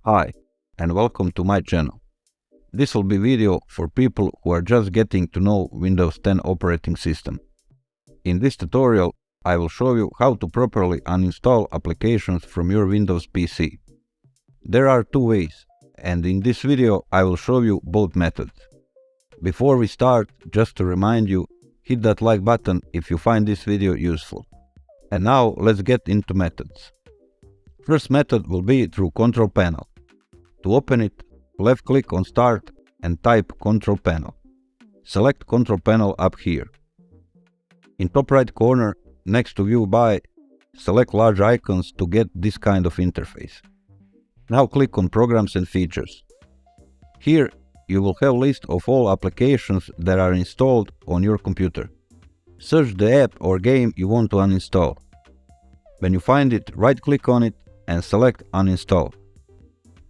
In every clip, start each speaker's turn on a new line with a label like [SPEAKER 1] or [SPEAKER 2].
[SPEAKER 1] Hi, and welcome to my channel. This will be video for people who are just getting to know Windows 10 operating system. In this tutorial, I will show you how to properly uninstall applications from your Windows PC. There are two ways, and in this video I will show you both methods. Before we start, just to remind you, hit that like button if you find this video useful. And now let's get into methods. First method will be through Control Panel. To open it, left click on Start and type Control Panel. Select Control Panel up here. In top right corner, next to View By, select large icons to get this kind of interface. Now click on Programs and Features. Here you will have a list of all applications that are installed on your computer. Search the app or game you want to uninstall. When you find it, right click on it and select Uninstall.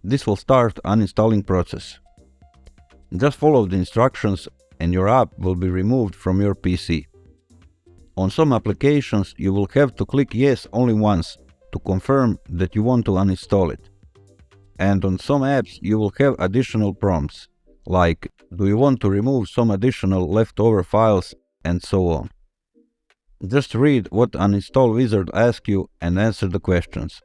[SPEAKER 1] This will start uninstalling process. Just follow the instructions and your app will be removed from your PC. On some applications you will have to click Yes only once to confirm that you want to uninstall it. And on some apps you will have additional prompts, like do you want to remove some additional leftover files and so on. Just read what Uninstall Wizard asks you and answer the questions.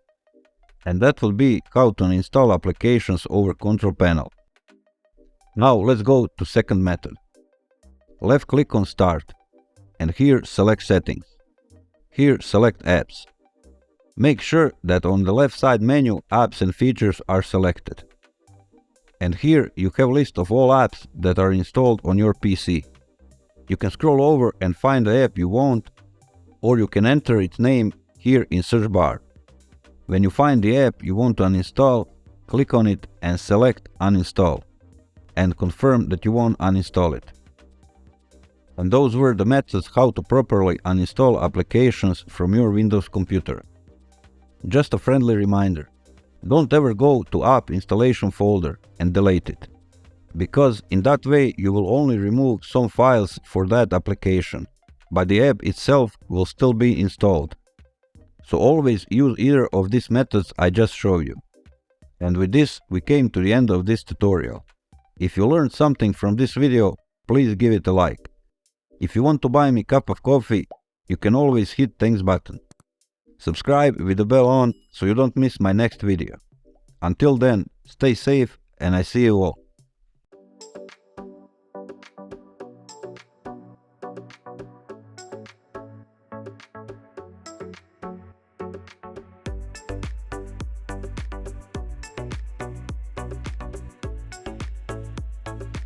[SPEAKER 1] And that will be how to uninstall applications over Control Panel. Now let's go to second method. Left click on Start and here select Settings. Here select Apps. Make sure that on the left side menu Apps and Features are selected. And here you have a list of all apps that are installed on your PC. You can scroll over and find the app you want, or you can enter its name here in search bar. When you find the app you want to uninstall, click on it and select Uninstall, and confirm that you want to uninstall it. And those were the methods how to properly uninstall applications from your Windows computer. Just a friendly reminder, don't ever go to App Installation folder and delete it, because in that way you will only remove some files for that application, but the app itself will still be installed. So always use either of these methods I just showed you. And with this we came to the end of this tutorial. If you learned something from this video, please give it a like. If you want to buy me a cup of coffee, you can always hit thanks button. Subscribe with the bell on so you don't miss my next video. Until then, stay safe and I see you all.